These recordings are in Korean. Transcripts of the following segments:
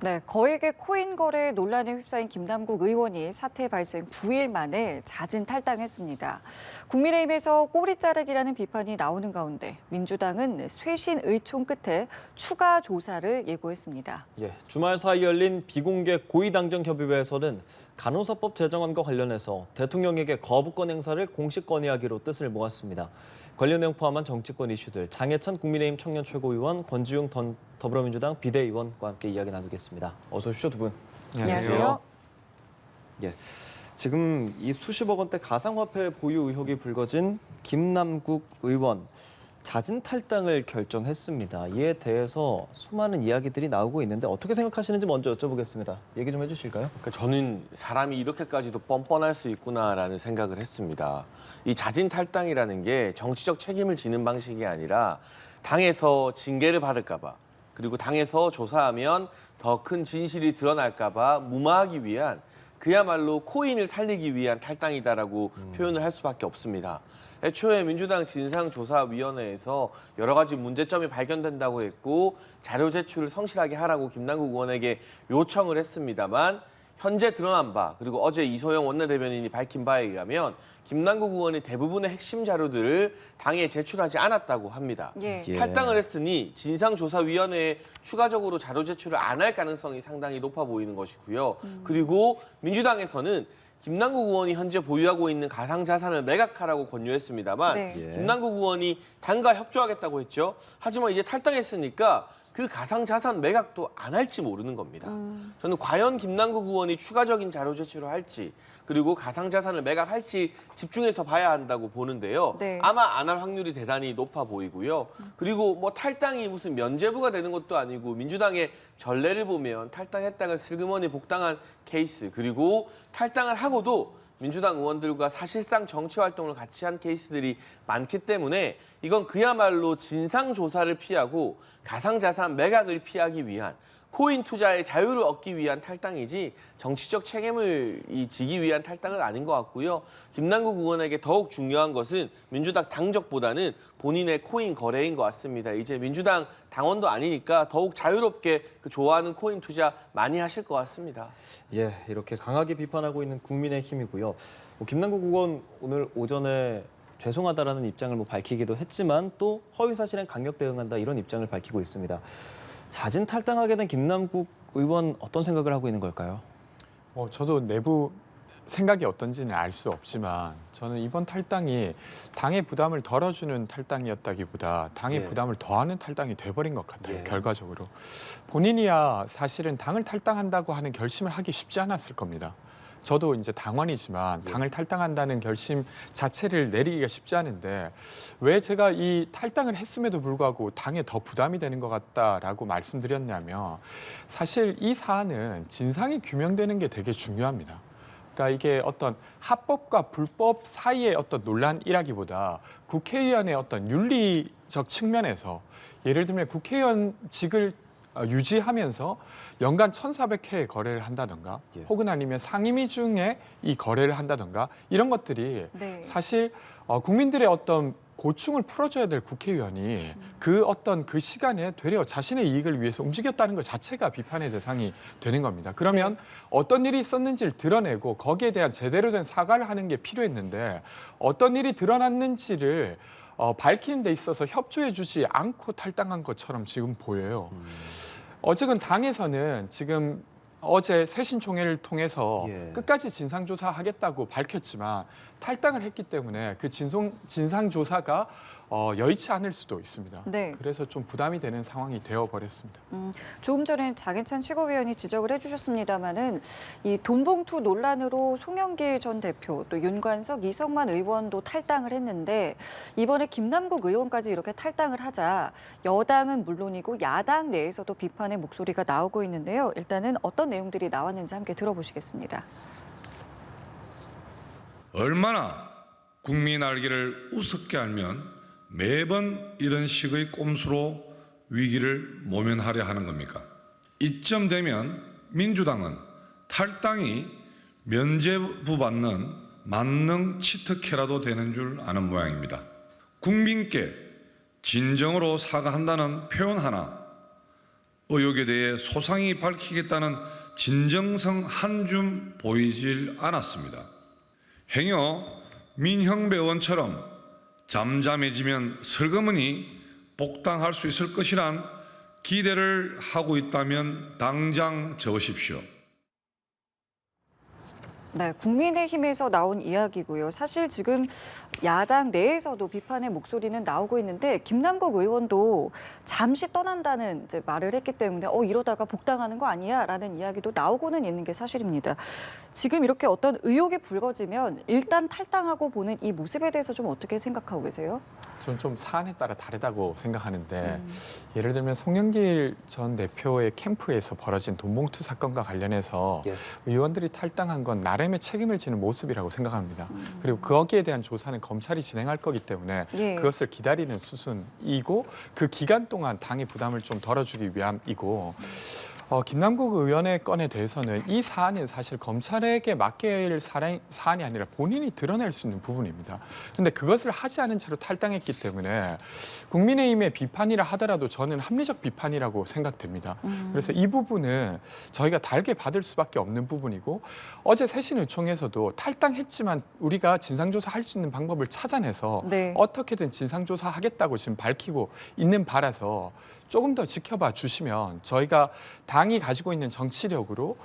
네, 거액의 코인 거래 논란에 휩싸인 김남국 의원이 사태 발생 9일 만에 자진 탈당했습니다. 국민의힘에서 꼬리 자르기라는 비판이 나오는 가운데 민주당은 쇄신 의총 끝에 추가 조사를 예고했습니다. 주말 사이 열린 비공개 고위당정협의회에서는 간호사법 제정안과 관련해서 대통령에게 거부권 행사를 공식 건의하기로 뜻을 모았습니다. 관련 내용 포함한 정치권 이슈들, 장해찬 국민의힘 청년 최고위원, 권지웅 더불어민주당 비대위원과 함께 이야기 나누겠습니다. 어서 오십시오, 두 분. 안녕하세요. 지금 이 수십억 원대 가상화폐 보유 의혹이 불거진 김남국 의원, 자진 탈당을 결정했습니다. 이에 대해서 수많은 이야기들이 나오고 있는데 어떻게 생각하시는지 먼저 여쭤보겠습니다. 얘기 좀 해주실까요? 그러니까 저는 사람이 이렇게까지도 뻔뻔할 수 있구나라는 생각을 했습니다. 이 자진 탈당이라는 게 정치적 책임을 지는 방식이 아니라 당에서 징계를 받을까 봐, 그리고 당에서 조사하면 더 큰 진실이 드러날까 봐 무마하기 위한, 그야말로 코인을 살리기 위한 탈당이다라고 표현을 할 수밖에 없습니다. 애초에 민주당 진상조사위원회에서 여러 가지 문제점이 발견된다고 했고 자료 제출을 성실하게 하라고 김남국 의원에게 요청을 했습니다만, 현재 드러난 바, 그리고 어제 이소영 원내대변인이 밝힌 바에 의하면 김남국 의원이 대부분의 핵심 자료들을 당에 제출하지 않았다고 합니다. 탈당을 했으니 진상조사위원회에 추가적으로 자료 제출을 안 할 가능성이 상당히 높아 보이는 것이고요. 그리고 민주당에서는 김남국 의원이 현재 보유하고 있는 가상자산을 매각하라고 권유했습니다만 김남국 의원이 당과 협조하겠다고 했죠. 하지만 이제 탈당했으니까 그 가상자산 매각도 안 할지 모르는 겁니다. 저는 과연 김남국 의원이 추가적인 자료 제출을 할지, 그리고 가상자산을 매각할지 집중해서 봐야 한다고 보는데요. 아마 안 할 확률이 대단히 높아 보이고요. 그리고 뭐 탈당이 무슨 면죄부가 되는 것도 아니고 민주당의 전례를 보면 탈당했다가 슬그머니 복당한 케이스, 그리고 탈당을 하고도 민주당 의원들과 사실상 정치 활동을 같이 한 케이스들이 많기 때문에 이건 그야말로 진상조사를 피하고 가상자산 매각을 피하기 위한, 코인 투자의 자유를 얻기 위한 탈당이지 정치적 책임을 지기 위한 탈당은 아닌 것 같고요. 김남국 의원에게 더욱 중요한 것은 민주당 당적보다는 본인의 코인 거래인 것 같습니다. 이제 민주당 당원도 아니니까 더욱 자유롭게 그 좋아하는 코인 투자 많이 하실 것 같습니다. 이렇게 강하게 비판하고 있는 국민의힘이고요. 김남국 의원 오늘 오전에 죄송하다라는 입장을 밝히기도 했지만 또 허위 사실엔 강력 대응한다, 이런 입장을 밝히고 있습니다. 자진 탈당하게 된 김남국 의원, 어떤 생각을 하고 있는 걸까요? 저도 내부 생각이 어떤지는 알 수 없지만 저는 이번 탈당이 당의 부담을 덜어주는 탈당이었다기보다 당의 부담을 더하는 탈당이 돼버린 것 같아요. 결과적으로. 본인이야 사실은 당을 탈당한다고 하는 결심을 하기 쉽지 않았을 겁니다. 저도 이제 당원이지만 당을 탈당한다는 결심 자체를 내리기가 쉽지 않은데, 왜 제가 이 탈당을 했음에도 불구하고 당에 더 부담이 되는 것 같다라고 말씀드렸냐면, 사실 이 사안은 진상이 규명되는 게 되게 중요합니다. 그러니까 이게 어떤 합법과 불법 사이의 어떤 논란이라기보다 국회의원의 어떤 윤리적 측면에서, 예를 들면 국회의원직을 유지하면서 연간 1,400회 거래를 한다던가, 혹은 아니면 상임위 중에 이 거래를 한다던가, 이런 것들이 사실 국민들의 어떤 고충을 풀어줘야 될 국회의원이 그 어떤 그 시간에 되려 자신의 이익을 위해서 움직였다는 것 자체가 비판의 대상이 되는 겁니다. 그러면 어떤 일이 있었는지를 드러내고 거기에 대한 제대로 된 사과를 하는 게 필요했는데, 어떤 일이 드러났는지를 밝히는 데 있어서 협조해 주지 않고 탈당한 것처럼 지금 보여요. 어쨌든 당에서는 지금 어제 쇄신총회를 통해서 끝까지 진상조사하겠다고 밝혔지만 탈당을 했기 때문에 그 진상조사가 여의치 않을 수도 있습니다. 그래서 좀 부담이 되는 상황이 되어버렸습니다. 조금 전에 장해찬 최고위원이 지적을 해주셨습니다마는 이 돈봉투 논란으로 송영길 전 대표, 또 윤관석, 이성만 의원도 탈당을 했는데, 이번에 김남국 의원까지 이렇게 탈당을 하자 여당은 물론이고 야당 내에서도 비판의 목소리가 나오고 있는데요. 일단은 어떤 내용들이 나왔는지 함께 들어보시겠습니다. 얼마나 국민 알기를 우습게 알면 매번 이런 식의 꼼수로 위기를 모면하려 하는 겁니까? 이쯤 되면 민주당은 탈당이 면죄부 받는 만능 치트키라도 되는 줄 아는 모양입니다. 국민께 진정으로 사과한다는 표현 하나 의혹에 대해 소상히 밝히겠다는 진정성 한 줌 보이질 않았습니다. 행여 민형배원처럼 잠잠해지면 슬그머니 복당할 수 있을 것이란 기대를 하고 있다면 당장 적으십시오. 네, 국민의힘에서 나온 이야기고요. 사실 지금 야당 내에서도 비판의 목소리는 나오고 있는데 김남국 의원도 잠시 떠난다는 이제 말을 했기 때문에 이러다가 복당하는 거 아니야라는 이야기도 나오고는 있는 게 사실입니다. 지금 이렇게 어떤 의혹이 불거지면 일단 탈당하고 보는 이 모습에 대해서 좀 어떻게 생각하고 계세요? 저는 좀 사안에 따라 다르다고 생각하는데 예를 들면 송영길 전 대표의 캠프에서 벌어진 돈봉투 사건과 관련해서 의원들이 탈당한 건 나름의 책임을 지는 모습이라고 생각합니다. 그리고 거기에 대한 조사는 검찰이 진행할 거기 때문에 그것을 기다리는 수순이고 그 기간 동안 당의 부담을 좀 덜어주기 위함이고 김남국 의원의 건에 대해서는 이 사안은 사실 검찰에게 맡겨야 할 사안이 아니라 본인이 드러낼 수 있는 부분입니다. 그런데 그것을 하지 않은 채로 탈당했기 때문에 국민의힘의 비판이라 하더라도 저는 합리적 비판이라고 생각됩니다. 그래서 이 부분은 저희가 달게 받을 수밖에 없는 부분이고 어제 새신의총에서도 탈당했지만 우리가 진상조사할 수 있는 방법을 찾아내서 어떻게든 진상조사하겠다고 지금 밝히고 있는 바라서 조금 더 지켜봐 주시면 저희가 당이 가지고 있는 정치력으로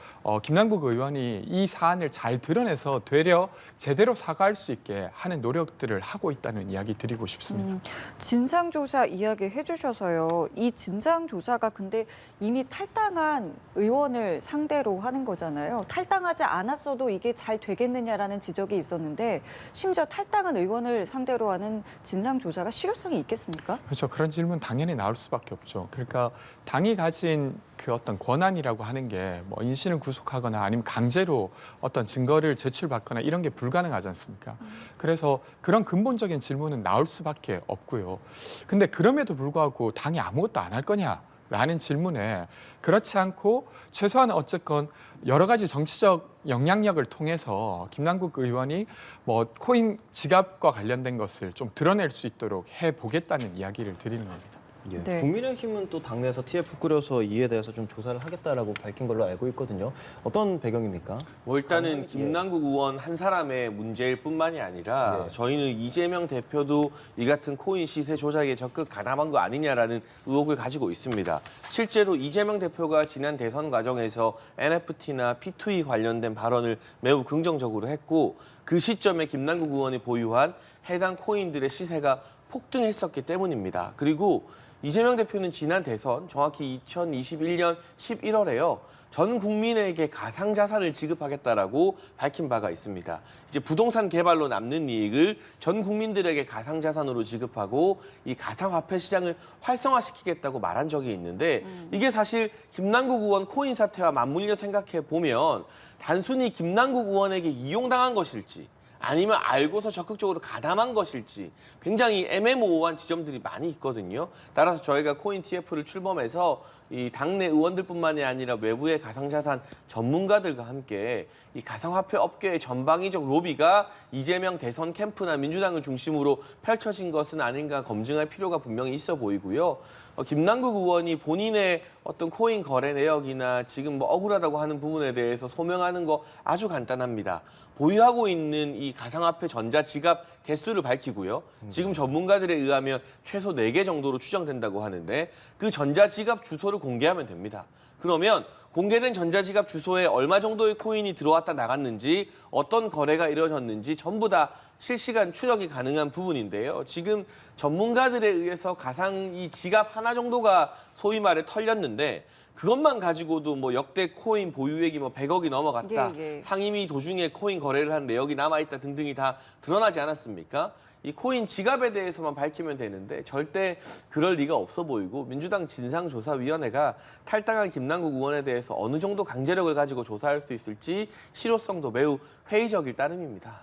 김남국 의원이 이 사안을 잘 드러내서 되려 제대로 사과할 수 있게 하는 노력들을 하고 있다는 이야기 드리고 싶습니다. 진상조사 이야기 해주셔서요. 이 진상조사가 근데 이미 탈당한 의원을 상대로 하는 거잖아요. 탈당하지 않았어도 이게 잘 되겠느냐라는 지적이 있었는데 심지어 탈당한 의원을 상대로 하는 진상조사가 실효성이 있겠습니까? 그렇죠. 그런 질문 당연히 나올 수밖에 없죠. 그러니까 당이 가진 그 어떤 권한이라고 하는 게 뭐 인신을 구속하거나 아니면 강제로 어떤 증거를 제출받거나 이런 게 불가능하지 않습니까? 그래서 그런 근본적인 질문은 나올 수밖에 없고요. 근데 그럼에도 불구하고 당이 아무것도 안 할 거냐? 라는 질문에 그렇지 않고 최소한 어쨌건 여러 가지 정치적 영향력을 통해서 김남국 의원이 뭐 코인 지갑과 관련된 것을 좀 드러낼 수 있도록 해보겠다는 이야기를 드리는 겁니다. 네. 국민의힘은 또 당내에서 TF 꾸려서 이에 대해서 좀 조사를 하겠다라고 밝힌 걸로 알고 있거든요. 어떤 배경입니까? 뭐 일단은 김남국 의원 한 사람의 문제일 뿐만이 아니라 저희는 이재명 대표도 이 같은 코인 시세 조작에 적극 가담한 거 아니냐라는 의혹을 가지고 있습니다. 실제로 이재명 대표가 지난 대선 과정에서 NFT나 P2E 관련된 발언을 매우 긍정적으로 했고 그 시점에 김남국 의원이 보유한 해당 코인들의 시세가 폭등했었기 때문입니다. 그리고 이재명 대표는 지난 대선 정확히 2021년 11월에요. 전 국민에게 가상자산을 지급하겠다라고 밝힌 바가 있습니다. 이제 부동산 개발로 남는 이익을 전 국민들에게 가상자산으로 지급하고 이 가상화폐 시장을 활성화시키겠다고 말한 적이 있는데 이게 사실 김남국 의원 코인 사태와 맞물려 생각해 보면 단순히 김남국 의원에게 이용당한 것일지 아니면 알고서 적극적으로 가담한 것일지 굉장히 애매모호한 지점들이 많이 있거든요. 따라서 저희가 코인 TF를 출범해서 이 당내 의원들뿐만이 아니라 외부의 가상자산 전문가들과 함께 이 가상화폐 업계의 전방위적 로비가 이재명 대선 캠프나 민주당을 중심으로 펼쳐진 것은 아닌가 검증할 필요가 분명히 있어 보이고요. 김남국 의원이 본인의 어떤 코인 거래 내역이나 지금 뭐 억울하다고 하는 부분에 대해서 소명하는 거 아주 간단합니다. 보유하고 있는 이 가상화폐 전자지갑 개수를 밝히고요. 지금 전문가들에 의하면 최소 4개 정도로 추정된다고 하는데 그 전자지갑 주소를 공개하면 됩니다. 그러면 공개된 전자지갑 주소에 얼마 정도의 코인이 들어왔다 나갔는지 어떤 거래가 이루어졌는지 전부 다 실시간 추적이 가능한 부분인데요. 지금 전문가들에 의해서 가상 이 지갑 하나 정도가 소위 말해 털렸는데 그것만 가지고도 뭐 역대 코인 보유액이 뭐 100억이 넘어갔다. 상임위 도중에 코인 거래를 한 내역이 남아있다 등등이 다 드러나지 않았습니까? 이 코인 지갑에 대해서만 밝히면 되는데 절대 그럴 리가 없어 보이고 민주당 진상조사위원회가 탈당한 김남국 의원에 대해서 어느 정도 강제력을 가지고 조사할 수 있을지 실효성도 매우 회의적일 따름입니다.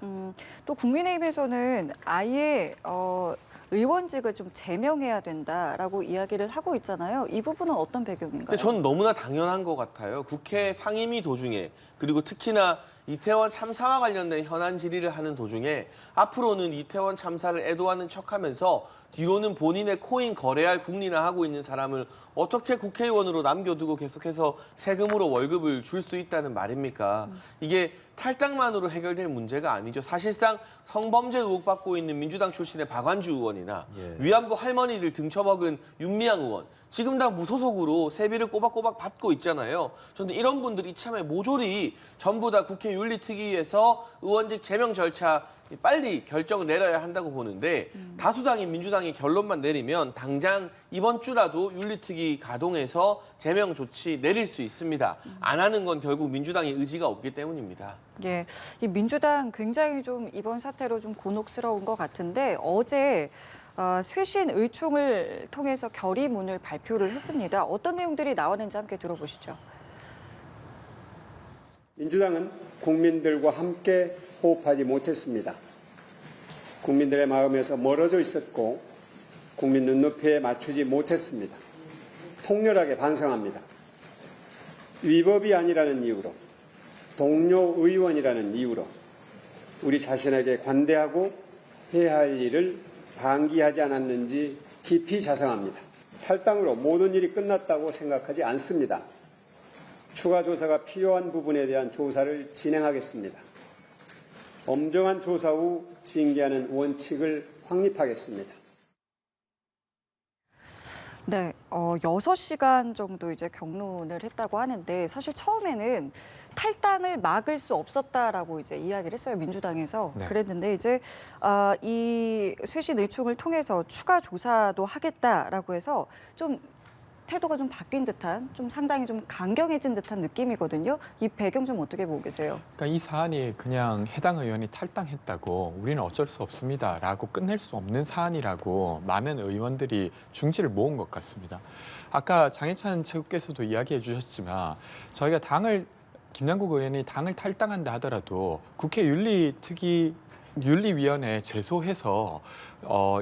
또 국민의힘에서는 아예 의원직을 좀 제명해야 된다라고 이야기를 하고 있잖아요. 이 부분은 어떤 배경인가요? 근데 저는 너무나 당연한 것 같아요. 국회 상임위 도중에 그리고 특히나 이태원 참사와 관련된 현안 질의를 하는 도중에 앞으로는 이태원 참사를 애도하는 척하면서 뒤로는 본인의 코인 거래할 궁리나 하고 있는 사람을 어떻게 국회의원으로 남겨두고 계속해서 세금으로 월급을 줄 수 있다는 말입니까? 이게 탈당만으로 해결될 문제가 아니죠. 사실상 성범죄 의혹 받고 있는 민주당 출신의 박완주 의원이나 위안부 할머니들 등쳐먹은 윤미향 의원, 지금 다 무소속으로 세비를 꼬박꼬박 받고 있잖아요. 저는 이런 분들이 이참에 모조리 전부 다 국회 윤리특위에서 의원직 제명 절차 빨리 결정을 내려야 한다고 보는데 다수당인 민주당이 결론만 내리면 당장 이번 주라도 윤리특위 가동해서 제명 조치 내릴 수 있습니다. 안 하는 건 결국 민주당의 의지가 없기 때문입니다. 예, 이 민주당 굉장히 좀 이번 사태로 좀 곤혹스러운 것 같은데 어제 쇄신 의총을 통해서 결의문을 발표를 했습니다. 어떤 내용들이 나왔는지 함께 들어보시죠. 민주당은 국민들과 함께 호흡하지 못했습니다. 국민들의 마음에서 멀어져 있었고 국민 눈높이에 맞추지 못했습니다. 통렬하게 반성합니다. 위법이 아니라는 이유로, 동료 의원이라는 이유로 우리 자신에게 관대하고 해야 할 일을 방기하지 않았는지 깊이 자성합니다. 탈당으로 모든 일이 끝났다고 생각하지 않습니다. 추가 조사가 필요한 부분에 대한 조사를 진행하겠습니다. 엄정한 조사 후 징계하는 원칙을 확립하겠습니다. 네, 6시간 정도 이제 경론을 했다고 하는데 사실 처음에는 탈당을 막을 수 없었다라고 이제 이야기를 했어요, 민주당에서. 네. 그랬는데 이제 이 쇄신 의총을 통해서 추가 조사도 하겠다라고 해서 좀 태도가 좀 바뀐 듯한, 좀 상당히 좀 강경해진 듯한 느낌이거든요. 이 배경 좀 어떻게 보고 계세요? 그러니까 이 사안이 그냥 해당 의원이 탈당했다고 우리는 어쩔 수 없습니다라고 끝낼 수 없는 사안이라고 많은 의원들이 중지를 모은 것 같습니다. 아까 장해찬 최고께서도 이야기해 주셨지만 저희가 김남국 의원이 당을 탈당한다 하더라도 국회 윤리위원회에 제소해서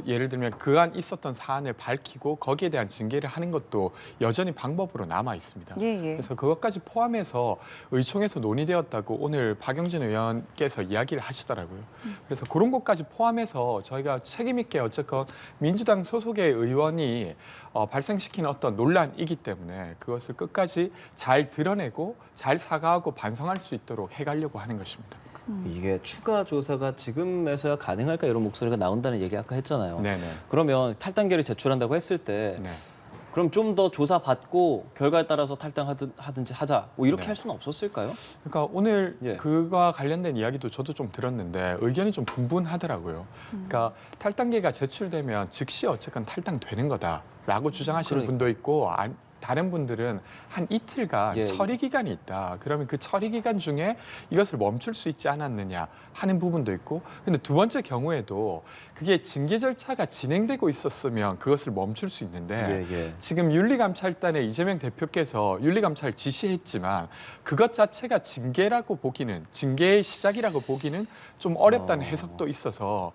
예를 들면 그간 있었던 사안을 밝히고 거기에 대한 징계를 하는 것도 여전히 방법으로 남아 있습니다. 예. 그래서 그것까지 포함해서 의총에서 논의되었다고 오늘 박용진 의원께서 이야기를 하시더라고요. 그래서 그런 것까지 포함해서 저희가 책임 있게 어쨌건 민주당 소속의 의원이 발생시킨 어떤 논란이기 때문에 그것을 끝까지 잘 드러내고 잘 사과하고 반성할 수 있도록 해가려고 하는 것입니다. 이게 추가 조사가 지금에서야 가능할까 이런 목소리가 나온다는 얘기 아까 했잖아요. 네네. 그러면 탈당계를 제출한다고 했을 때 네. 그럼 좀 더 조사 받고 결과에 따라서 탈당하든지 하자 뭐 이렇게 네. 할 수는 없었을까요? 그러니까 오늘 예. 그와 관련된 이야기도 저도 좀 들었는데 의견이 좀 분분하더라고요. 그러니까 탈당계가 제출되면 즉시 어쨌건 탈당되는 거다라고 주장하시는 분도 있고 다른 분들은 한 이틀간 예. 처리 기간이 있다. 그러면 그 처리 기간 중에 이것을 멈출 수 있지 않았느냐 하는 부분도 있고, 근데 두 번째 경우에도 그게 징계 절차가 진행되고 있었으면 그것을 멈출 수 있는데 지금 윤리감찰단의 이재명 대표께서 윤리감찰을 지시했지만 그것 자체가 징계의 시작이라고 보기는 좀 어렵다는 해석도 있어서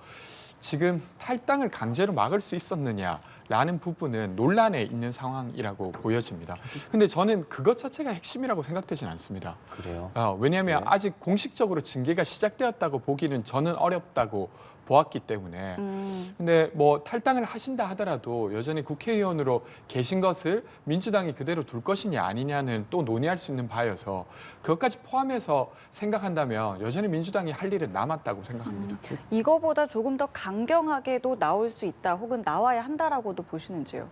지금 탈당을 강제로 막을 수 있었느냐라는 부분은 논란에 있는 상황이라고 보여집니다. 근데 저는 그것 자체가 핵심이라고 생각되진 않습니다. 그래요? 왜냐하면 네. 아직 공식적으로 징계가 시작되었다고 보기는 저는 어렵다고 보았기 때문에 근데 뭐 탈당을 하신다 하더라도 여전히 국회의원으로 계신 것을 민주당이 그대로 둘 것이냐 아니냐는 또 논의할 수 있는 바여서 그것까지 포함해서 생각한다면 여전히 민주당이 할 일은 남았다고 생각합니다. 이거보다 조금 더 강경하게도 나올 수 있다, 혹은 나와야 한다라고도 보시는지요?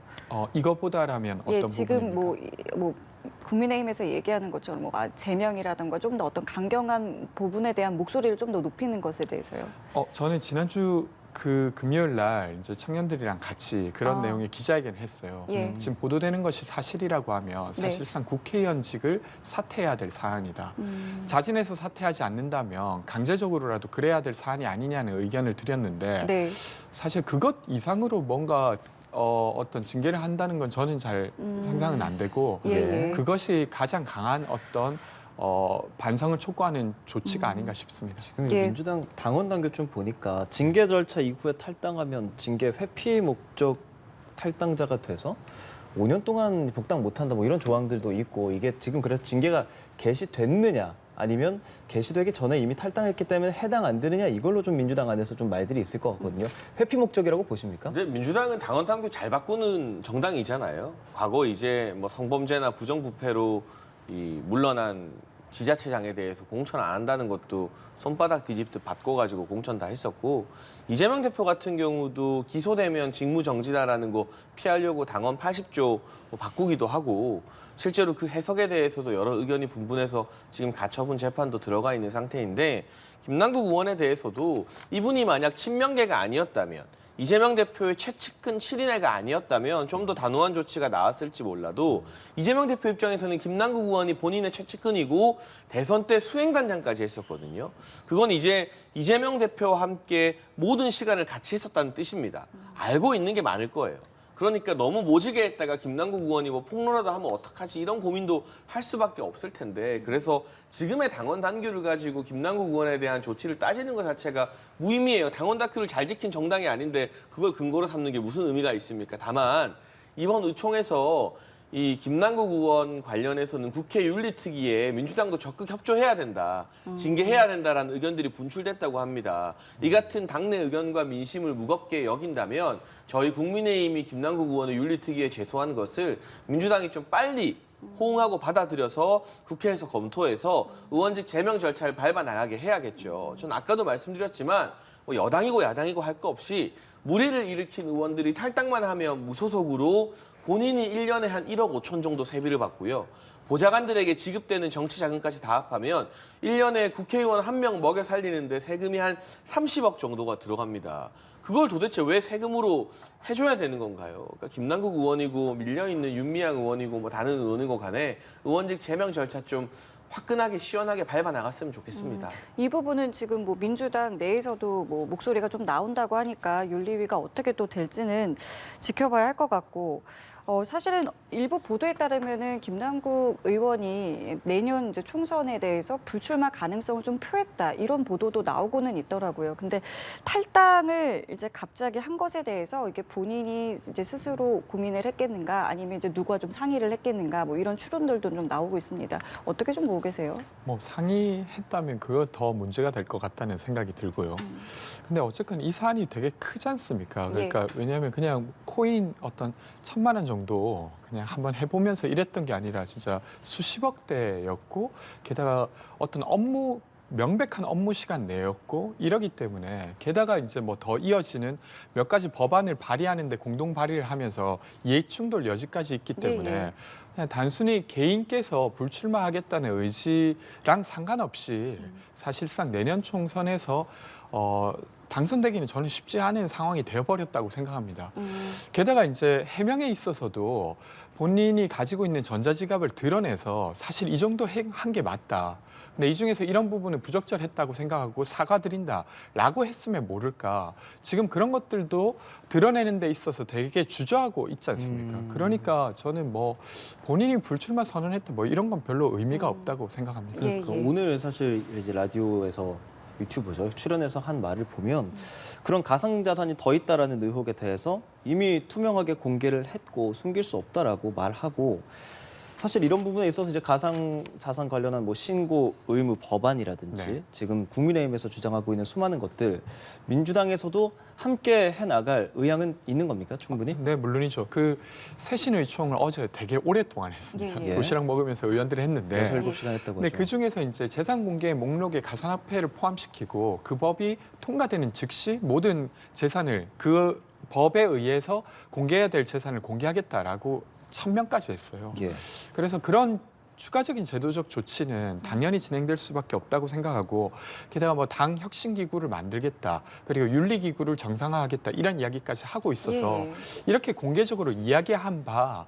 이거보다라면 어떤 부분입니까? 지금 뭐 국민의힘에서 얘기하는 것처럼 뭐 제명이라든가 좀 더 어떤 강경한 부분에 대한 목소리를 좀 더 높이는 것에 대해서요. 저는 지난주 그 금요일 날 이제 청년들이랑 같이 그런 아. 내용의 기자회견을 했어요. 예. 지금 보도되는 것이 사실이라고 하면 사실상 국회의원직을 사퇴해야 될 사안이다. 자진해서 사퇴하지 않는다면 강제적으로라도 그래야 될 사안이 아니냐는 의견을 드렸는데 네. 사실 그것 이상으로 뭔가 어떤 징계를 한다는 건 저는 잘 상상은 안 되고 예. 그것이 가장 강한 어떤 반성을 촉구하는 조치가 아닌가 싶습니다. 지금 예. 민주당 당원 당규 좀 보니까 징계 절차 이후에 탈당하면 징계 회피 목적 탈당자가 돼서 5년 동안 복당 못한다 뭐 이런 조항들도 있고 이게 지금 그래서 징계가 개시됐느냐 아니면 개시되기 전에 이미 탈당했기 때문에 해당 안 되느냐 이걸로 좀 민주당 안에서 좀 말들이 있을 것 같거든요. 회피 목적이라고 보십니까? 근데 민주당은 당원 당규 잘 바꾸는 정당이잖아요. 과거 이제 뭐 성범죄나 부정부패로 이 물러난 지자체장에 대해서 공천 안 한다는 것도 손바닥 뒤집듯 바꿔가지고 공천 다 했었고, 이재명 대표 같은 경우도 기소되면 직무정지다라는 거 피하려고 당원 80조 뭐 바꾸기도 하고, 실제로 그 해석에 대해서도 여러 의견이 분분해서 지금 가처분 재판도 들어가 있는 상태인데, 김남국 의원에 대해서도 이분이 만약 친명계가 아니었다면, 이재명 대표의 최측근 7인회가 아니었다면 좀 더 단호한 조치가 나왔을지 몰라도, 이재명 대표 입장에서는 김남국 의원이 본인의 최측근이고 대선 때 수행단장까지 했었거든요. 그건 이제 이재명 대표와 함께 모든 시간을 같이 했었다는 뜻입니다. 알고 있는 게 많을 거예요. 그러니까 너무 모지게 했다가 김남국 의원이 뭐 폭로라도 하면 어떡하지 이런 고민도 할 수밖에 없을 텐데, 그래서 지금의 당원 단규를 가지고 김남국 의원에 대한 조치를 따지는 것 자체가 무의미해요. 당원 단규를 잘 지킨 정당이 아닌데 그걸 근거로 삼는 게 무슨 의미가 있습니까? 다만 이번 의총에서 이 김남국 의원 관련해서는 국회 윤리특위에 민주당도 적극 협조해야 된다, 징계해야 된다라는 의견들이 분출됐다고 합니다. 이 같은 당내 의견과 민심을 무겁게 여긴다면 저희 국민의힘이 김남국 의원을 윤리특위에 제소한 것을 민주당이 좀 빨리 호응하고 받아들여서 국회에서 검토해서 의원직 제명 절차를 밟아 나가게 해야겠죠. 저는 아까도 말씀드렸지만 뭐 여당이고 야당이고 할 거 없이 무리를 일으킨 의원들이 탈당만 하면 무소속으로 본인이 1년에 한 1억 5천 정도 세비를 받고요. 보좌관들에게 지급되는 정치 자금까지 다 합하면 1년에 국회의원 한 명 먹여 살리는데 세금이 한 30억 정도가 들어갑니다. 그걸 도대체 왜 세금으로 해줘야 되는 건가요? 그러니까 김남국 의원이고 밀려있는 윤미향 의원이고 뭐 다른 의원이고 간에 의원직 제명 절차 좀 화끈하게 시원하게 밟아 나갔으면 좋겠습니다. 이 부분은 지금 뭐 민주당 내에서도 뭐 목소리가 좀 나온다고 하니까 윤리위가 어떻게 또 될지는 지켜봐야 할 것 같고, 사실은 일부 보도에 따르면은 김남국 의원이 내년 이제 총선에 대해서 불출마 가능성을 좀 표했다, 이런 보도도 나오고는 있더라고요. 근데 탈당을 이제 갑자기 한 것에 대해서 이게 본인이 이제 스스로 고민을 했겠는가, 아니면 이제 누가 좀 상의를 했겠는가, 뭐 이런 추론들도 좀 나오고 있습니다. 어떻게 좀 보고 계세요? 뭐 상의했다면 그거 더 문제가 될 것 같다는 생각이 들고요. 근데 어쨌든 이 사안이 되게 크지 않습니까? 그러니까 왜냐하면 그냥 코인 어떤 1,000만 원 정도 그냥 한번 해보면서 이랬던 게 아니라 진짜 수십억 대였고, 게다가 어떤 업무 명백한 업무 시간 내였고 이러기 때문에, 게다가 이제 뭐 더 이어지는 몇 가지 법안을 발의하는데 공동 발의를 하면서 이해 충돌 여지까지 있기 때문에 그냥 단순히 개인께서 불출마하겠다는 의지랑 상관없이 사실상 내년 총선에서 당선되기는 저는 쉽지 않은 상황이 되어버렸다고 생각합니다. 게다가 이제 해명에 있어서도 본인이 가지고 있는 전자지갑을 드러내서 사실 이 정도 한 게 맞다, 근데 이 중에서 이런 부분은 부적절했다고 생각하고 사과드린다라고 했으면 모를까. 지금 그런 것들도 드러내는 데 있어서 되게 주저하고 있지 않습니까? 그러니까 저는 뭐 본인이 불출마 선언했다 뭐 이런 건 별로 의미가 없다고 생각합니다. 예, 예. 오늘 사실 이제 라디오에서 유튜브죠, 출연해서 한 말을 보면 그런 가상자산이 더 있다라는 의혹에 대해서 이미 투명하게 공개를 했고 숨길 수 없다라고 말하고, 사실 이런 부분에 있어서 이제 가상자산 관련한 뭐 신고 의무 법안이라든지 네. 지금 국민의힘에서 주장하고 있는 수많은 것들, 민주당에서도 함께 해나갈 의향은 있는 겁니까, 충분히? 네, 물론이죠. 그 쇄신 의총을 어제 되게 오랫동안 했습니다. 예, 예. 도시락 먹으면서 의원들이 했는데, 7시간 했다고 근데 하죠. 그 중에서 이제 재산 공개 목록에 가상화폐를 포함시키고 그 법이 통과되는 즉시 모든 재산을 그 법에 의해서 공개해야 될 재산을 공개하겠다라고 천명까지 했어요. 예. 그래서 그런 추가적인 제도적 조치는 당연히 진행될 수밖에 없다고 생각하고, 게다가 뭐 당 혁신 기구를 만들겠다, 그리고 윤리 기구를 정상화하겠다 이런 이야기까지 하고 있어서 예. 이렇게 공개적으로 이야기한 바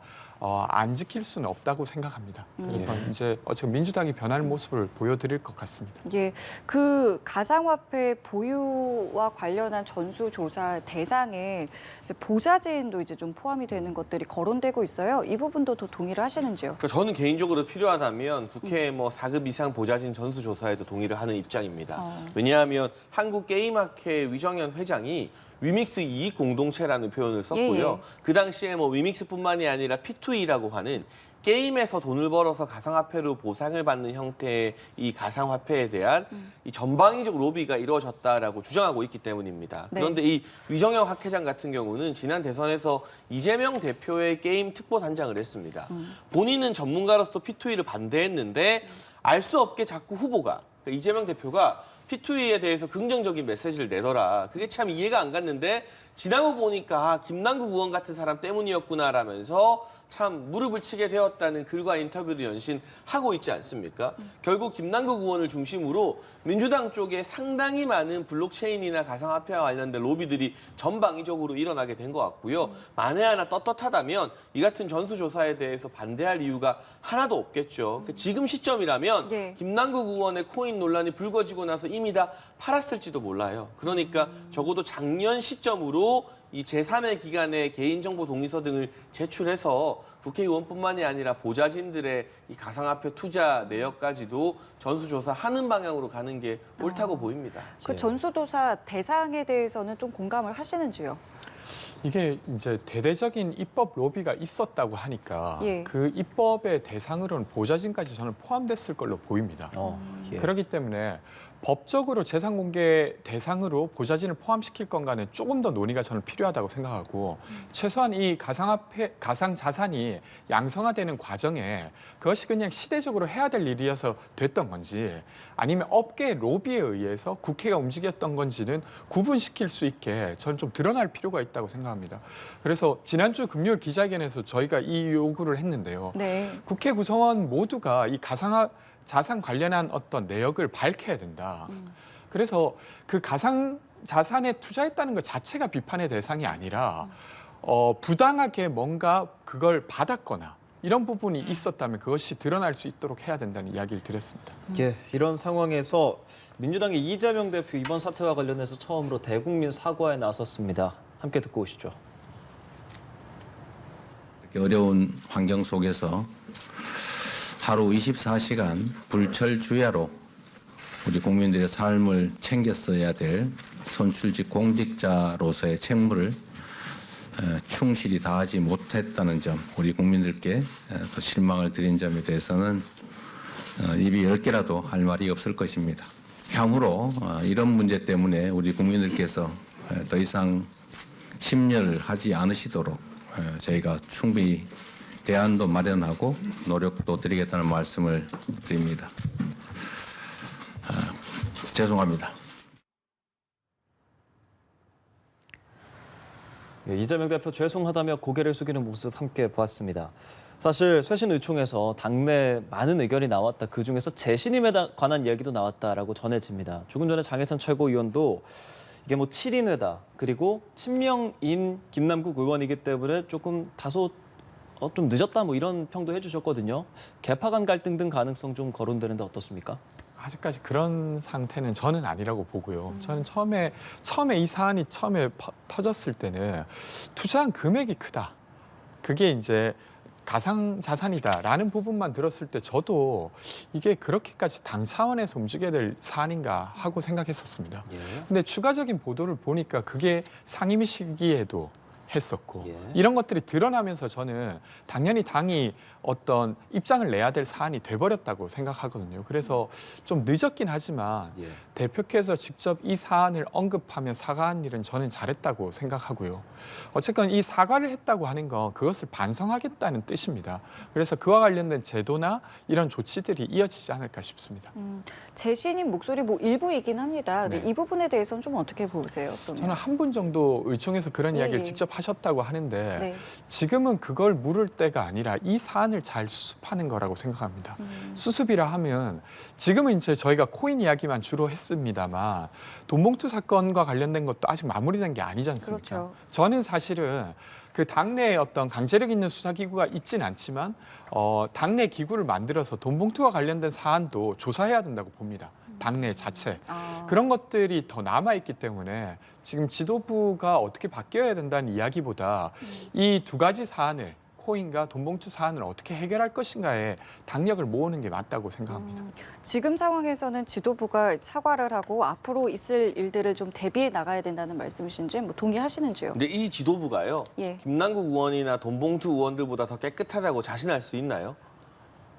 안 지킬 수는 없다고 생각합니다. 그래서 이제 지금 민주당이 변하는 모습을 보여드릴 것 같습니다. 예, 그 가상화폐 보유와 관련한 전수조사 대상에 이제 보좌진도 이제 좀 포함이 되는 것들이 거론되고 있어요. 이 부분도 더 동의를 하시는지요? 그러니까 저는 개인적으로 필요하다면 국회 뭐 4급 이상 보좌진 전수조사에도 동의를 하는 입장입니다. 왜냐하면 한국게임학회 위정현 회장이 위믹스 이익 공동체라는 표현을 썼고요. 예, 예. 그 당시에 뭐 위믹스뿐만이 아니라 P2E라고 하는 게임에서 돈을 벌어서 가상화폐로 보상을 받는 형태의 이 가상화폐에 대한 이 전방위적 로비가 이루어졌다라고 주장하고 있기 때문입니다. 네. 그런데 이 위정영 학회장 같은 경우는 지난 대선에서 이재명 대표의 게임 특보 단장을 했습니다. 본인은 전문가로서 P2E를 반대했는데 알 수 없게 자꾸 후보가 그러니까 이재명 대표가 P2E에 대해서 긍정적인 메시지를 내더라. 그게 참 이해가 안 갔는데 지나고 보니까 아, 김남국 의원 같은 사람 때문이었구나라면서 참 무릎을 치게 되었다는 글과 인터뷰도 연신하고 있지 않습니까? 결국 김남국 의원을 중심으로 민주당 쪽에 상당히 많은 블록체인이나 가상화폐와 관련된 로비들이 전방위적으로 일어나게 된 것 같고요. 만에 하나 떳떳하다면 이 같은 전수조사에 대해서 반대할 이유가 하나도 없겠죠. 그러니까 지금 시점이라면 네. 김남국 의원의 코인 논란이 불거지고 나서 이미 다 팔았을지도 몰라요. 그러니까 적어도 작년 시점으로 이 제3의 기관의 개인정보 동의서 등을 제출해서 국회의원뿐만이 아니라 보좌진들의 이 가상화폐 투자 내역까지도 전수조사하는 방향으로 가는 게 옳다고 보입니다. 그 전수조사 대상에 대해서는 좀 공감을 하시는지요? 이게 이제 대대적인 입법 로비가 있었다고 하니까 예. 그 입법의 대상으로는 보좌진까지 저는 포함됐을 걸로 보입니다. 예. 그렇기 때문에 법적으로 재산 공개 대상으로 보좌진을 포함시킬 건가는 조금 더 논의가 저는 필요하다고 생각하고 최소한 이 가상화폐, 가상 자산이 양성화되는 과정에 그것이 그냥 시대적으로 해야 될 일이어서 됐던 건지 아니면 업계 로비에 의해서 국회가 움직였던 건지는 구분시킬 수 있게 저는 좀 드러날 필요가 있다고 생각합니다. 그래서 지난주 금요일 기자회견에서 저희가 이 요구를 했는데요. 네. 국회 구성원 모두가 이 가상 자산 관련한 어떤 내역을 밝혀야 된다. 그래서 그 가상 자산에 투자했다는 것 자체가 비판의 대상이 아니라 부당하게 뭔가 그걸 받았거나 이런 부분이 있었다면 그것이 드러날 수 있도록 해야 된다는 이야기를 드렸습니다. 예, 이런 상황에서 민주당의 이재명 대표 이번 사태와 관련해서 처음으로 대국민 사과에 나섰습니다. 함께 듣고 오시죠. 이렇게 어려운 환경 속에서 하루 24시간 불철주야로 우리 국민들의 삶을 챙겼어야 될 선출직 공직자로서의 책무를 충실히 다하지 못했다는 점, 우리 국민들께 또 실망을 드린 점에 대해서는 입이 10개라도 할 말이 없을 것입니다. 향후로 이런 문제 때문에 우리 국민들께서 더 이상 심려를 하지 않으시도록 저희가 충분히 대안도 마련하고 노력도 드리겠다는 말씀을 드립니다. 죄송합니다. 예, 이재명 대표 죄송하다며 고개를 숙이는 모습 함께 보았습니다. 사실 쇄신의총에서 당내 많은 의견이 나왔다. 그중에서 재신임에 관한 얘기도 나왔다라고 전해집니다. 조금 전에 장혜선 최고위원도 이게 뭐 7인회다. 그리고 친명인 김남국 의원이기 때문에 조금 다소 좀 늦었다 뭐 이런 평도 해주셨거든요. 개파 간 갈등 등 가능성 좀 거론되는데 어떻습니까? 아직까지 그런 상태는 저는 아니라고 보고요. 저는 처음에 이 사안이 터졌을 때는 투자한 금액이 크다. 그게 이제 가상 자산이다라는 부분만 들었을 때 저도 이게 그렇게까지 당 차원에서 움직여야 될 사안인가 하고 생각했었습니다. 예. 근데 추가적인 보도를 보니까 그게 상임위 시기에도 했었고 예. 이런 것들이 드러나면서 저는 당연히 당이 어떤 입장을 내야 될 사안이 돼버렸다고 생각하거든요. 그래서 좀 늦었긴 하지만 예. 대표께서 직접 이 사안을 언급하며 사과한 일은 저는 잘했다고 생각하고요. 어쨌건 이 사과를 했다고 하는 건 그것을 반성하겠다는 뜻입니다. 그래서 그와 관련된 제도나 이런 조치들이 이어지지 않을까 싶습니다. 재신임 목소리 뭐 일부이긴 합니다. 근데 네. 이 부분에 대해서는 좀 어떻게 보세요? 그러면? 저는 한 분 정도 의총에서 그런 예, 이야기를 예. 직접 하셨다고 하는데 네. 지금은 그걸 물을 때가 아니라 이 사안을 잘 수습하는 거라고 생각합니다. 수습이라 하면 지금은 이제 저희가 코인 이야기만 주로 했습니다만 돈봉투 사건과 관련된 것도 아직 마무리된 게 아니지 않습니까? 그렇죠. 저는 사실은 그 당내에 어떤 강제력 있는 수사기구가 있진 않지만 당내 기구를 만들어서 돈봉투와 관련된 사안도 조사해야 된다고 봅니다. 당내 자체. 그런 것들이 더 남아있기 때문에 지금 지도부가 어떻게 바뀌어야 된다는 이야기보다 이 두 가지 사안을 코인과 돈봉투 사안을 어떻게 해결할 것인가에 당력을 모으는 게 맞다고 생각합니다. 지금 상황에서는 지도부가 사과를 하고 앞으로 있을 일들을 좀 대비해 나가야 된다는 말씀이신지 뭐 동의하시는지요? 근데 이 지도부가요. 예. 김남국 의원이나 돈봉투 의원들보다 더 깨끗하다고 자신할 수 있나요?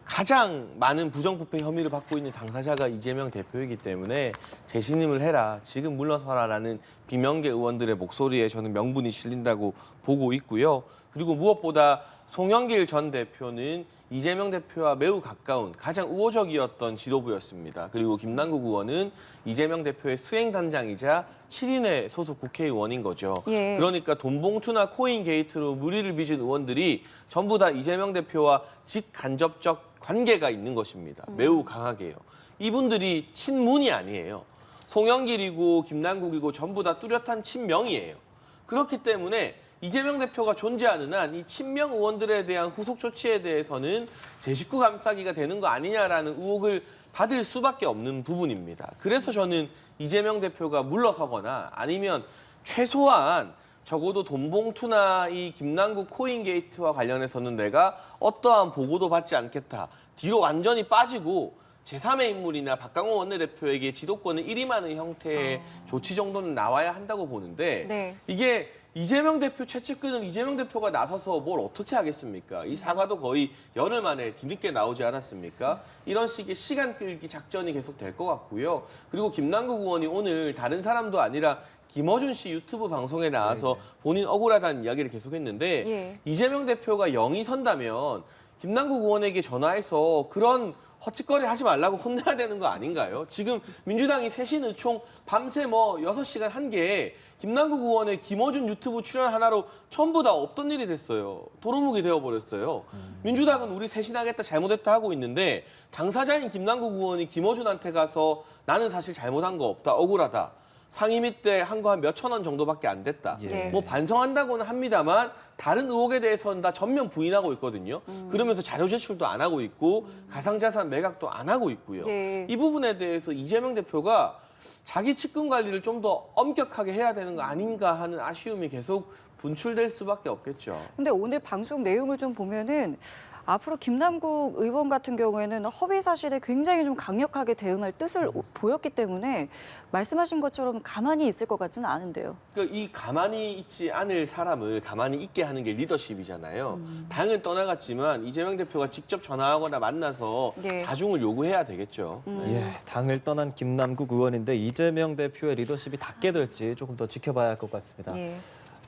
가장 많은 부정부패 혐의를 받고 있는 당사자가 이재명 대표이기 때문에 재신임을 해라, 지금 물러서라라는 비명계 의원들의 목소리에 저는 명분이 실린다고 보고 있고요. 그리고 무엇보다 송영길 전 대표는 이재명 대표와 매우 가까운 가장 우호적이었던 지도부였습니다. 그리고 김남국 의원은 이재명 대표의 수행단장이자 7인회 소속 국회의원인 거죠. 예. 그러니까 돈봉투나 코인 게이트로 물의를 빚은 의원들이 전부 다 이재명 대표와 직간접적 관계가 있는 것입니다. 매우 강하게요. 이분들이 친문이 아니에요. 송영길이고 김남국이고 전부 다 뚜렷한 친명이에요. 그렇기 때문에 이재명 대표가 존재하는 한 이 친명 의원들에 대한 후속 조치에 대해서는 제 식구 감싸기가 되는 거 아니냐라는 의혹을 받을 수밖에 없는 부분입니다. 그래서 저는 이재명 대표가 물러서거나 아니면 최소한 적어도 돈봉투나 이 김남국 코인 게이트와 관련해서는 내가 어떠한 보고도 받지 않겠다. 뒤로 완전히 빠지고 제3의 인물이나 박강호 원내대표에게 지도권을 일임하는 형태의 조치 정도는 나와야 한다고 보는데 네. 이게 이재명 대표 최측근은 이재명 대표가 나서서 뭘 어떻게 하겠습니까? 이 사과도 거의 열흘 만에 뒤늦게 나오지 않았습니까? 이런 식의 시간 끌기 작전이 계속 될 것 같고요. 그리고 김남국 의원이 오늘 다른 사람도 아니라 김어준 씨 유튜브 방송에 나와서 본인 억울하다는 이야기를 계속했는데 예. 이재명 대표가 영이 선다면 김남국 의원에게 전화해서 그런 헛짓거리 하지 말라고 혼내야 되는 거 아닌가요? 지금 민주당이 쇄신의총 밤새 6시간 한 게 김남국 의원의 김어준 유튜브 출연 하나로 전부 다 없던 일이 됐어요. 도루묵이 되어버렸어요. 민주당은 우리 쇄신하겠다 잘못했다 하고 있는데 당사자인 김남국 의원이 김어준한테 가서 나는 사실 잘못한 거 없다, 억울하다. 상임위 때 한 거 한 몇천 원 정도밖에 안 됐다. 예. 뭐 반성한다고는 합니다만 다른 의혹에 대해서는 다 전면 부인하고 있거든요. 그러면서 자료 제출도 안 하고 있고 가상자산 매각도 안 하고 있고요. 예. 이 부분에 대해서 이재명 대표가 자기 측근 관리를 좀 더 엄격하게 해야 되는 거 아닌가 하는 아쉬움이 계속 분출될 수밖에 없겠죠. 근데 오늘 방송 내용을 좀 보면은 앞으로 김남국 의원 같은 경우에는 허위 사실에 굉장히 좀 강력하게 대응할 뜻을 보였기 때문에 말씀하신 것처럼 가만히 있을 것 같지는 않은데요. 그러니까 이 가만히 있지 않을 사람을 가만히 있게 하는 게 리더십이잖아요. 당은 떠나갔지만 이재명 대표가 직접 전화하거나 만나서 네. 자중을 요구해야 되겠죠. 예, 당을 떠난 김남국 의원인데 이재명 대표의 리더십이 닿게 될지 조금 더 지켜봐야 할 것 같습니다. 예.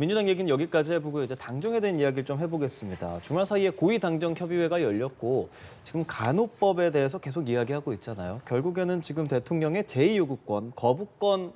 민주당 얘기는 여기까지 해보고 이제 당정에 대한 이야기를 좀 해보겠습니다. 주말 사이에 고위당정협의회가 열렸고 지금 간호법에 대해서 계속 이야기하고 있잖아요. 결국에는 지금 대통령의 제2요구권, 거부권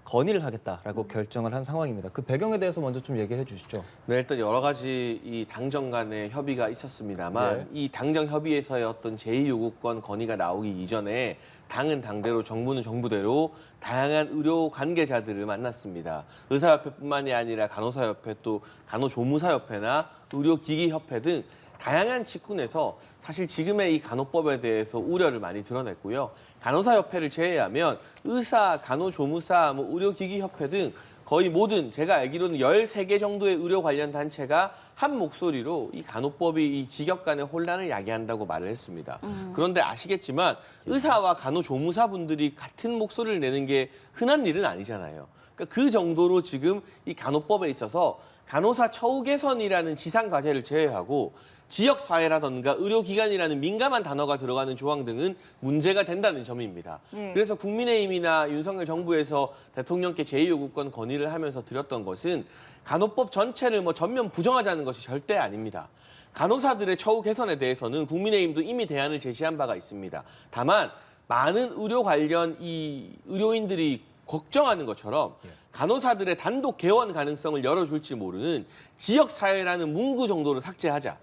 건의를 하겠다라고 결정을 한 상황입니다. 그 배경에 대해서 먼저 좀 얘기를 해주시죠. 네, 일단 여러 가지 이 당정 간의 협의가 있었습니다만 네. 이 당정 협의에서의 어떤 제2요구권 건의가 나오기 이전에 당은 당대로 정부는 정부대로 다양한 의료 관계자들을 만났습니다. 의사협회뿐만이 아니라 간호사협회 또 간호조무사협회나 의료기기협회 등 다양한 직군에서 사실 지금의 이 간호법에 대해서 우려를 많이 드러냈고요. 간호사협회를 제외하면 의사, 간호조무사, 의료기기협회 등 거의 모든 제가 알기로는 13개 정도의 의료 관련 단체가 한 목소리로 이 간호법이 이 직역 간의 혼란을 야기한다고 말을 했습니다. 그런데 아시겠지만 의사와 간호조무사분들이 같은 목소리를 내는 게 흔한 일은 아니잖아요. 그러니까 그 정도로 지금 이 간호법에 있어서 간호사 처우 개선이라는 지상 과제를 제외하고 지역사회라든가 의료기관이라는 민감한 단어가 들어가는 조항 등은 문제가 된다는 점입니다. 네. 그래서 국민의힘이나 윤석열 정부에서 대통령께 제2요구권 건의를 하면서 드렸던 것은 간호법 전체를 전면 부정하자는 것이 절대 아닙니다. 간호사들의 처우 개선에 대해서는 국민의힘도 이미 대안을 제시한 바가 있습니다. 다만 많은 의료 관련 이 의료인들이 걱정하는 것처럼 간호사들의 단독 개원 가능성을 열어줄지 모르는 지역사회라는 문구 정도를 삭제하자.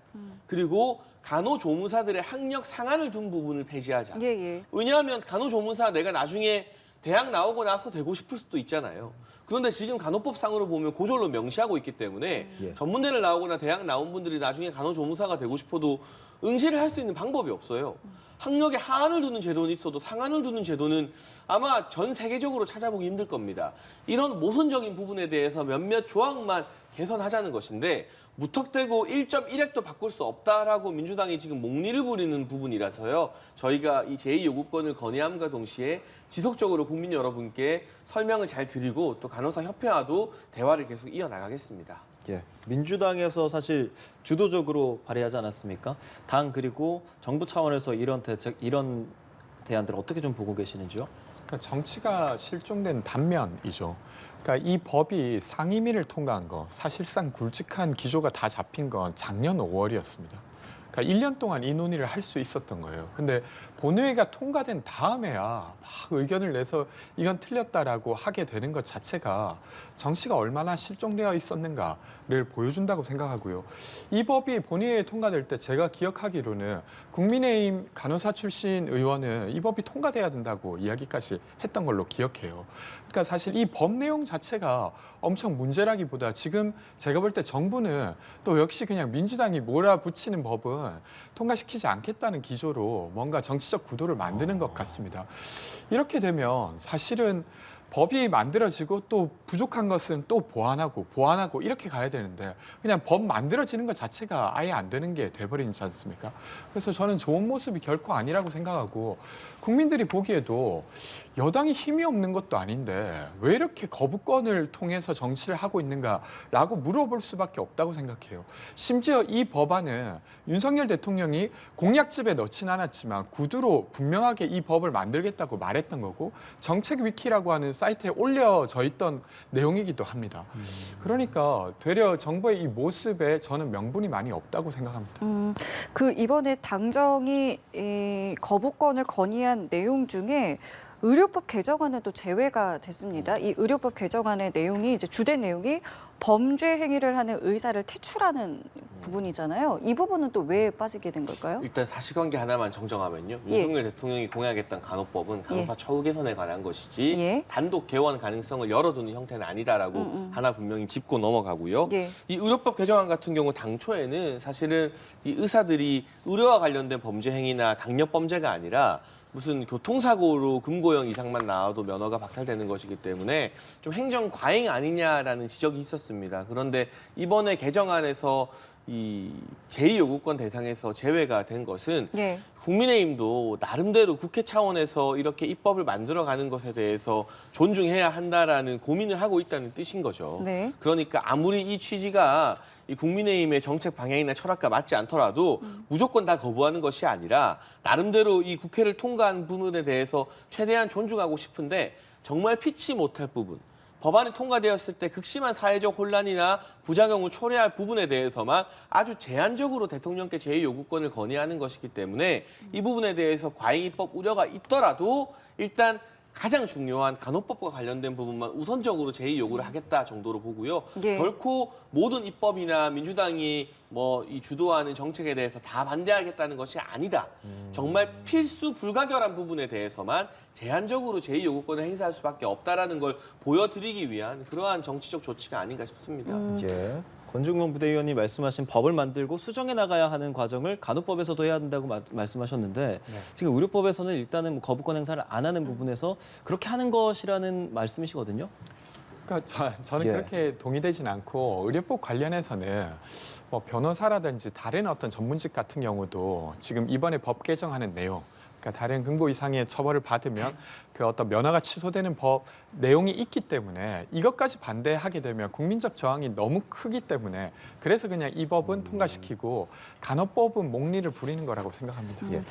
그리고 간호조무사들의 학력 상한을 둔 부분을 폐지하자. 예, 예. 왜냐하면 간호조무사 내가 나중에 대학 나오고 나서 되고 싶을 수도 있잖아요. 그런데 지금 간호법상으로 보면 고졸로 명시하고 있기 때문에 예. 전문대를 나오거나 대학 나온 분들이 나중에 간호조무사가 되고 싶어도 응시를 할 수 있는 방법이 없어요. 학력에 하한을 두는 제도는 있어도 상한을 두는 제도는 아마 전 세계적으로 찾아보기 힘들 겁니다. 이런 모순적인 부분에 대해서 몇몇 조항만 개선하자는 것인데 무턱대고 1.1획도 바꿀 수 없다라고 민주당이 지금 목리를 부리는 부분이라서요. 저희가 이 제2요구권을 건의함과 동시에 지속적으로 국민 여러분께 설명을 잘 드리고 또 간호사 협회와도 대화를 계속 이어나가겠습니다. 예, 민주당에서 사실 주도적으로 발의하지 않았습니까? 당 그리고 정부 차원에서 이런 대책, 이런 대안들을 어떻게 좀 보고 계시는지요? 그러니까 정치가 실종된 단면이죠. 그러니까 이 법이 상임위를 통과한 거 사실상 굵직한 기조가 다 잡힌 건 작년 5월이었습니다. 그러니까 1년 동안 이 논의를 할 수 있었던 거예요. 근데 본회의가 통과된 다음에야 막 의견을 내서 이건 틀렸다라고 하게 되는 것 자체가 정치가 얼마나 실종되어 있었는가를 보여준다고 생각하고요. 이 법이 본회의에 통과될 때 제가 기억하기로는 국민의힘 간호사 출신 의원은 이 법이 통과돼야 된다고 이야기까지 했던 걸로 기억해요. 그러니까 사실 이 법 내용 자체가 엄청 문제라기보다 지금 제가 볼 때 정부는 또 역시 그냥 민주당이 몰아붙이는 법은 통과시키지 않겠다는 기조로 뭔가 정치적 구도를 만드는 것 같습니다. 이렇게 되면 사실은 법이 만들어지고 또 부족한 것은 또 보완하고 이렇게 가야 되는데 그냥 법 만들어지는 것 자체가 아예 안 되는 게 돼버리지 않습니까? 그래서 저는 좋은 모습이 결코 아니라고 생각하고 국민들이 보기에도 여당이 힘이 없는 것도 아닌데 왜 이렇게 거부권을 통해서 정치를 하고 있는가라고 물어볼 수밖에 없다고 생각해요. 심지어 이 법안은 윤석열 대통령이 공약집에 넣진 않았지만 구두로 분명하게 이 법을 만들겠다고 말했던 거고 정책 위키라고 하는 사이트에 올려져 있던 내용이기도 합니다. 그러니까 되려 정부의 이 모습에 저는 명분이 많이 없다고 생각합니다. 그 이번에 당정이 이 거부권을 건의한 내용 중에 의료법 개정안에도 제외가 됐습니다. 이 의료법 개정안의 내용이 이제 주된 내용이 범죄 행위를 하는 의사를 퇴출하는 부분이잖아요. 이 부분은 또 왜 빠지게 된 걸까요? 일단 사실관계 하나만 정정하면요. 예. 윤석열 대통령이 공약했던 간호법은 간호사 처우 개선에 관한 것이지 예. 단독 개원 가능성을 열어두는 형태는 아니다라고 하나 분명히 짚고 넘어가고요. 예. 이 의료법 개정안 같은 경우 당초에는 사실은 이 의사들이 의료와 관련된 범죄 행위나 강력범죄가 아니라 무슨 교통사고로 금고형 이상만 나와도 면허가 박탈되는 것이기 때문에 좀 행정 과잉 아니냐라는 지적이 있었습니다. 그런데 이번에 개정안에서 이 제2요구권 대상에서 제외가 된 것은 예. 국민의힘도 나름대로 국회 차원에서 이렇게 입법을 만들어가는 것에 대해서 존중해야 한다라는 고민을 하고 있다는 뜻인 거죠. 네. 그러니까 아무리 이 취지가 이 국민의힘의 정책 방향이나 철학과 맞지 않더라도 무조건 다 거부하는 것이 아니라 나름대로 이 국회를 통과한 부분에 대해서 최대한 존중하고 싶은데 정말 피치 못할 부분, 법안이 통과되었을 때 극심한 사회적 혼란이나 부작용을 초래할 부분에 대해서만 아주 제한적으로 대통령께 제2요구권을 건의하는 것이기 때문에 이 부분에 대해서 과잉 입법 우려가 있더라도 일단 가장 중요한 간호법과 관련된 부분만 우선적으로 제2요구를 하겠다 정도로 보고요. 예. 결코 모든 입법이나 민주당이 뭐 이 주도하는 정책에 대해서 다 반대하겠다는 것이 아니다. 정말 필수 불가결한 부분에 대해서만 제한적으로 제2요구권을 행사할 수밖에 없다라는 걸 보여드리기 위한 그러한 정치적 조치가 아닌가 싶습니다. 예. 권중곤 부대의원이 말씀하신 법을 만들고 수정해 나가야 하는 과정을 간호법에서도 해야 된다고 말씀하셨는데 지금 의료법에서는 일단은 뭐 거부권 행사를 안 하는 부분에서 그렇게 하는 것이라는 말씀이시거든요. 그러니까 저는 예. 그렇게 동의되진 않고 의료법 관련해서는 뭐 변호사라든지 다른 어떤 전문직 같은 경우도 지금 이번에 법 개정하는 내용 그러니까 다른 금고 이상의 처벌을 받으면 그 어떤 면허가 취소되는 법 내용이 있기 때문에 이것까지 반대하게 되면 국민적 저항이 너무 크기 때문에 그래서 그냥 이 법은 통과시키고 간호법은 목리를 부리는 거라고 생각합니다. 예.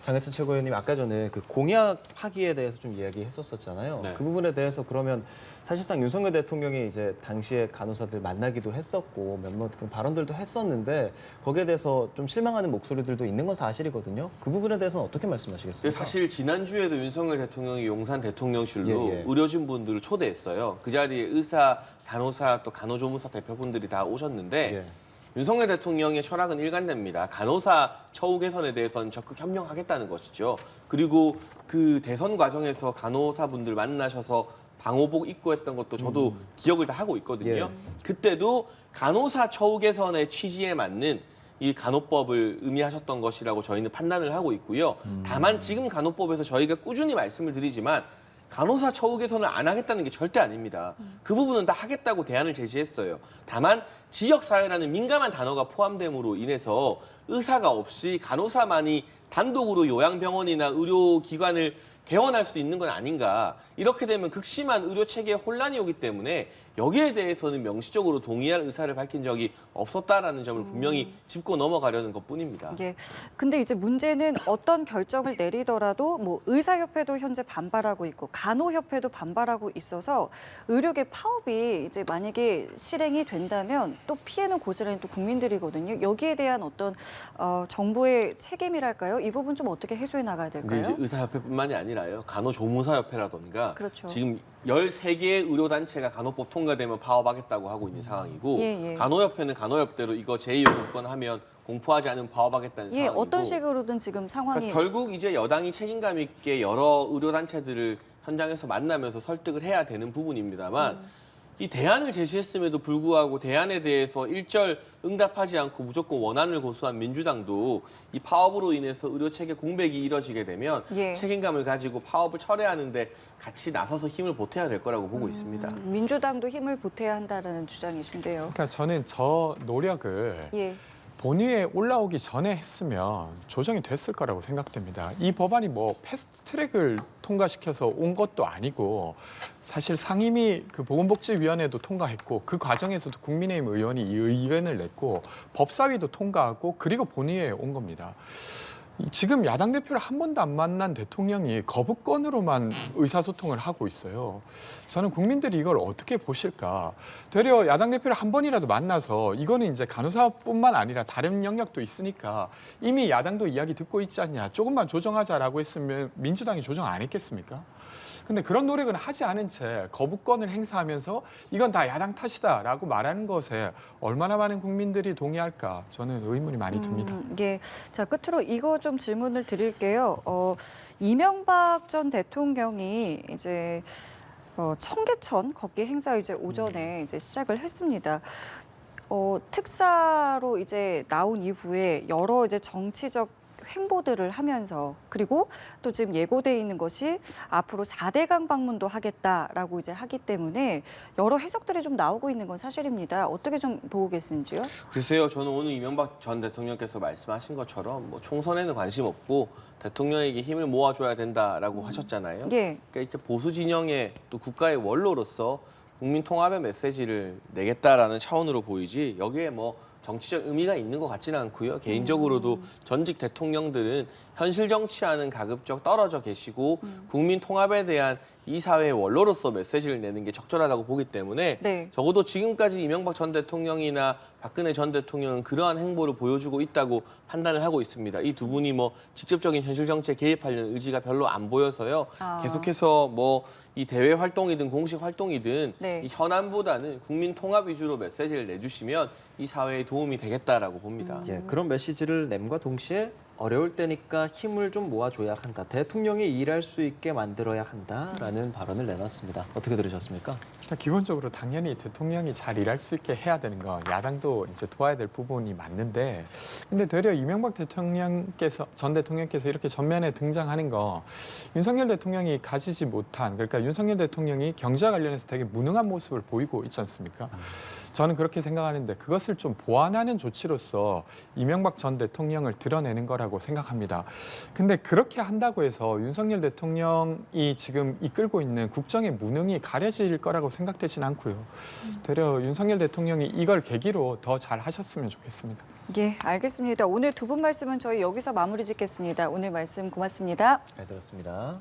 장혜찬 최고위원님 아까 전에 그 공약 파기에 대해서 좀 이야기했었잖아요. 네. 그 부분에 대해서 그러면 사실상 윤석열 대통령이 이제 당시에 간호사들 만나기도 했었고 몇몇 그런 발언들도 했었는데 거기에 대해서 좀 실망하는 목소리들도 있는 건 사실이거든요. 그 부분에 대해서는 어떻게 말씀하시겠습니까? 사실 지난주에도 윤석열 대통령이 용산 대통령실로 예, 예. 의료진 분들을 초대했어요. 그 자리에 의사, 간호사 또 간호조무사 대표분들이 다 오셨는데 예. 윤석열 대통령의 철학은 일관됩니다. 간호사 처우 개선에 대해서는 적극 협력하겠다는 것이죠. 그리고 그 대선 과정에서 간호사분들 만나셔서 방호복 입고 했던 것도 저도 기억을 다 하고 있거든요. 예. 그때도 간호사 처우 개선의 취지에 맞는 이 간호법을 의미하셨던 것이라고 저희는 판단을 하고 있고요. 다만 지금 간호법에서 저희가 꾸준히 말씀을 드리지만 간호사 처우 개선을 안 하겠다는 게 절대 아닙니다. 그 부분은 다 하겠다고 대안을 제시했어요. 다만 지역사회라는 민감한 단어가 포함됨으로 인해서 의사가 없이 간호사만이 단독으로 요양병원이나 의료기관을 개원할 수 있는 건 아닌가. 이렇게 되면 극심한 의료체계에 혼란이 오기 때문에 여기에 대해서는 명시적으로 동의할 의사를 밝힌 적이 없었다라는 점을 분명히 짚고 넘어가려는 것뿐입니다. 예. 근데 이제 문제는 어떤 결정을 내리더라도 뭐 의사협회도 현재 반발하고 있고 간호협회도 반발하고 있어서 의료계 파업이 이제 만약에 실행이 된다면 또 피해는 고스란히 또 국민들이거든요. 여기에 대한 어떤 정부의 책임이랄까요? 이 부분 좀 어떻게 해소해 나가야 근데 될까요? 이제 의사협회뿐만이 아니라요. 간호조무사협회라던가 그렇죠. 지금 13개의 의료단체가 간호법 통과되면 파업하겠다고 하고 있는 상황이고 예. 간호협회는 간호협대로 이거 제2요구권 하면 공포하지 않으면 파업하겠다는 예, 상황이고 어떤 식으로든 지금 상황이 그러니까 결국 이제 여당이 책임감 있게 여러 의료단체들을 현장에서 만나면서 설득을 해야 되는 부분입니다만 이 대안을 제시했음에도 불구하고 대안에 대해서 일절 응답하지 않고 무조건 원안을 고수한 민주당도 이 파업으로 인해서 의료체계 공백이 이뤄지게 되면 예. 책임감을 가지고 파업을 철회하는데 같이 나서서 힘을 보태야 될 거라고 보고 있습니다. 민주당도 힘을 보태야 한다는 주장이신데요. 그러니까 저는 저 노력을 예. 본위에 올라오기 전에 했으면 조정이 됐을 거라고 생각됩니다. 이 법안이 뭐 패스트트랙을 통과시켜서 온 것도 아니고 사실 상임위 그 보건복지위원회도 통과했고 그 과정에서도 국민의힘 의원이 이 의견을 냈고 법사위도 통과하고 그리고 본위에 온 겁니다. 지금 야당 대표를 한 번도 안 만난 대통령이 거부권으로만 의사소통을 하고 있어요. 저는 국민들이 이걸 어떻게 보실까? 되려 야당 대표를 한 번이라도 만나서 이거는 이제 간호사뿐만 아니라 다른 영역도 있으니까 이미 야당도 이야기 듣고 있지 않냐. 조금만 조정하자라고 했으면 민주당이 조정 안 했겠습니까? 근데 그런 노력은 하지 않은 채 거부권을 행사하면서 이건 다 야당 탓이다라고 말하는 것에 얼마나 많은 국민들이 동의할까 저는 의문이 많이 듭니다. 예. 자, 끝으로 이거 좀 질문을 드릴게요. 이명박 전 대통령이 이제 청계천 걷기 행사 이제 오전에 이제 시작을 했습니다. 특사로 이제 나온 이후에 여러 이제 정치적 행보들을 하면서 그리고 또 지금 예고돼 있는 것이 앞으로 4대강 방문도 하겠다라고 이제 하기 때문에 여러 해석들이 좀 나오고 있는 건 사실입니다. 어떻게 좀 보고 계신지요? 글쎄요, 저는 오늘 이명박 전 대통령께서 말씀하신 것처럼 뭐 총선에는 관심 없고 대통령에게 힘을 모아줘야 된다라고 하셨잖아요. 예. 그러니까 이제 보수 진영의 또 국가의 원로로서 국민 통합의 메시지를 내겠다라는 차원으로 보이지 여기에 뭐 정치적 의미가 있는 것 같지는 않고요. 개인적으로도 전직 대통령들은 현실 정치와는 가급적 떨어져 계시고 국민 통합에 대한 이 사회의 원로로서 메시지를 내는 게 적절하다고 보기 때문에 네. 적어도 지금까지 이명박 전 대통령이나 박근혜 전 대통령은 그러한 행보를 보여주고 있다고 판단을 하고 있습니다. 이 두 분이 뭐 직접적인 현실 정치에 개입하려는 의지가 별로 안 보여서요. 계속해서 뭐 이 대외 활동이든 공식 활동이든 네. 이 현안보다는 국민 통합 위주로 메시지를 내주시면 이 사회에 도움이 되겠다라고 봅니다. 예, 그런 메시지를 nem과 동시에 어려울 때니까 힘을 좀 모아줘야 한다. 대통령이 일할 수 있게 만들어야 한다라는 발언을 내놨습니다. 어떻게 들으셨습니까? 기본적으로 당연히 대통령이 잘 일할 수 있게 해야 되는 거 야당도 이제 도와야 될 부분이 맞는데 근데 되려 이명박 전 대통령께서 이렇게 전면에 등장하는 거 윤석열 대통령이 가지지 못한 그러니까 윤석열 대통령이 경제와 관련해서 되게 무능한 모습을 보이고 있지 않습니까? 저는 그렇게 생각하는데 그것을 좀 보완하는 조치로서 이명박 전 대통령을 드러내는 거라고 생각합니다. 근데 그렇게 한다고 해서 윤석열 대통령이 지금 이끌고 있는 국정의 무능이 가려질 거라고 생각되진 않고요. 되려 윤석열 대통령이 이걸 계기로 더 잘 하셨으면 좋겠습니다. 예, 알겠습니다. 오늘 두 분 말씀은 저희 여기서 마무리 짓겠습니다. 오늘 말씀 고맙습니다. 잘 들었습니다.